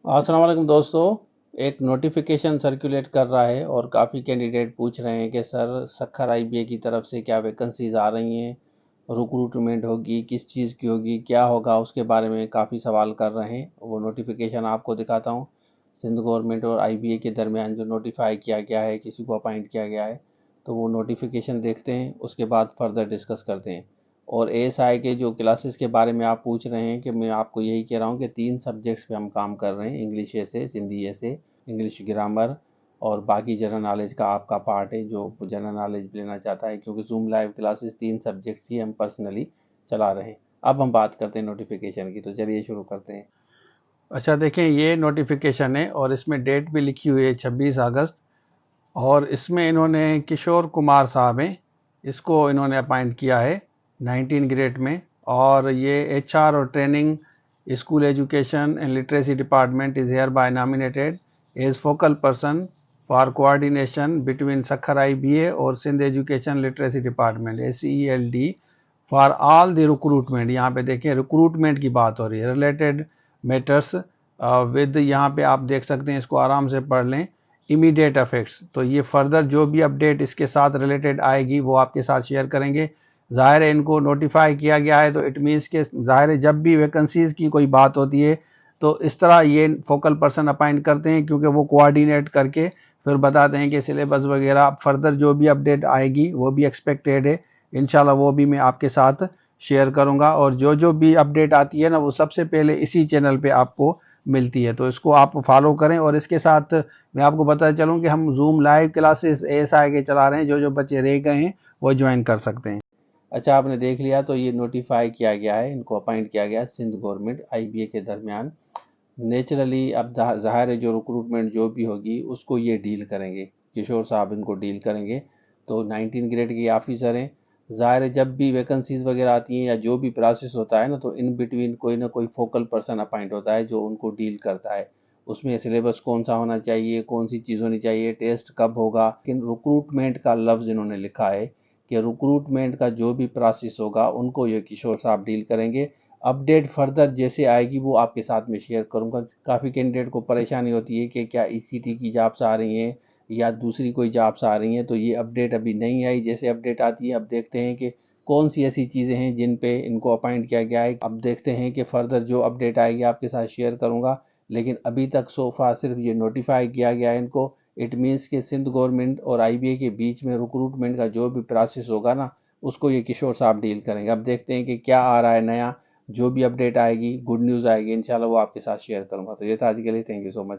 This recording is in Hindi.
अस्सलाम वालेकुम दोस्तों। एक नोटिफिकेशन सर्कुलेट कर रहा है और काफ़ी कैंडिडेट पूछ रहे हैं कि सर सखर आईबीए की तरफ से क्या वैकेंसीज आ रही हैं, रिक्रूटमेंट होगी, किस चीज़ की होगी, क्या होगा, उसके बारे में काफ़ी सवाल कर रहे हैं। वो नोटिफिकेशन आपको दिखाता हूँ। सिंध गवर्नमेंट और आईबीए के दरमियान जो नोटिफाई किया गया है, किसी को अपॉइंट किया गया है, तो वो नोटिफिकेशन देखते हैं, उसके बाद फर्दर डिस्कस करते हैं। और एएसआई के जो क्लासेस के बारे में आप पूछ रहे हैं कि मैं आपको यही कह रहा हूँ कि 3 सब्जेक्ट्स पे हम काम कर रहे हैं। इंग्लिश ऐसे, सिंधी ऐसे, इंग्लिश ग्रामर और बाकी जनरल नॉलेज का आपका पार्ट है जो जनरल नॉलेज लेना चाहता है, क्योंकि जूम लाइव क्लासेस 3 सब्जेक्ट्स ही हम पर्सनली चला रहे हैं। अब हम बात करते हैं नोटिफिकेशन की, तो चलिए शुरू करते हैं। अच्छा देखें, ये नोटिफिकेशन है और इसमें डेट भी लिखी हुई है 26 अगस्त। और इसमें इन्होंने किशोर कुमार साहब हैं, इसको इन्होंने अपॉइंट किया है 19 ग्रेड में। और ये एचआर और training school education and literacy department is hereby nominated as focal person for coordination between Sukkur IBA और Sindh education literacy department SELD for all the recruitment. यहाँ पे देखें रिक्रूटमेंट की बात हो रही है, रिलेटेड मैटर्स विद, यहाँ पे आप देख सकते हैं, इसको आराम से पढ़ लें, इमीडिएट अफेक्ट्स। तो ये फर्दर जो भी अपडेट इसके साथ रिलेटेड आएगी वो आपके साथ शेयर करेंगे। ज़ाहिर है इनको नोटिफाई किया गया है, तो इट मीन्स के ज़ाहिर है जब भी वैकेंसीज़ की कोई बात होती है तो इस तरह ये फोकल पर्सन अपॉइंट करते हैं, क्योंकि वो कोऑर्डिनेट करके फिर बताते हैं कि सिलेबस वगैरह फर्दर जो भी अपडेट आएगी वो भी एक्सपेक्टेड है। इंशाल्लाह वो भी मैं आपके साथ शेयर करूंगा। और जो जो भी अपडेट आती है ना, वो सबसे पहले इसी चैनल पे आपको मिलती है, तो इसको आप फॉलो करें। और इसके साथ मैं आपको बताता चलूँ कि हम जूम लाइव क्लासेस एएसआई के चला रहे हैं, जो जो बच्चे रह गए हैं वो ज्वाइन कर सकते हैं। अच्छा, आपने देख लिया, तो ये नोटिफाई किया गया है, इनको अपॉइंट किया गया है सिंध गवर्नमेंट आईबीए के दरमियान। नेचुरली अब ज़ाहिर है जो रिक्रूटमेंट जो भी होगी उसको ये डील करेंगे, किशोर साहब इनको डील करेंगे। तो 19 ग्रेड के ऑफिसर हैं। ज़ाहिर है जब भी वैकेंसीज वगैरह आती हैं या जो भी प्रोसेस होता है ना, तो इन बिटवीन कोई ना कोई फोकल पर्सन अपॉइंट होता है जो उनको डील करता है। उसमें सिलेबस कौन सा होना चाहिए, कौन सी चीज़ होनी चाहिए, टेस्ट कब होगा, लेकिन रिक्रूटमेंट का लफ्ज़ इन्होंने लिखा है कि रिक्रूटमेंट का जो भी प्रोसेस होगा उनको ये किशोर साहब डील करेंगे। अपडेट फर्दर जैसे आएगी वो आपके साथ में शेयर करूंगा। काफ़ी कैंडिडेट को परेशानी होती है कि क्या ईसीटी की जॉब्स आ रही हैं या दूसरी कोई जॉब्स आ रही हैं, तो ये अपडेट अभी नहीं आई। जैसे अपडेट आती है अब देखते हैं कि कौन सी ऐसी चीज़ें हैं जिन पे इनको अपॉइंट किया गया है। अब देखते हैं कि फर्दर जो अपडेट आएगी आपके साथ शेयर करूंगा। लेकिन अभी तक सोफा सिर्फ ये नोटिफाई किया गया है इनको। इट मीन्स कि सिंध गवर्नमेंट और आईबीए के बीच में रिक्रूटमेंट का जो भी प्रोसेस होगा ना, उसको ये किशोर साहब डील करेंगे। अब देखते हैं कि क्या आ रहा है नया। जो भी अपडेट आएगी, गुड न्यूज़ आएगी, इंशाल्लाह वो आपके साथ शेयर करूंगा। तो ये था आज के लिए, थैंक यू सो मच।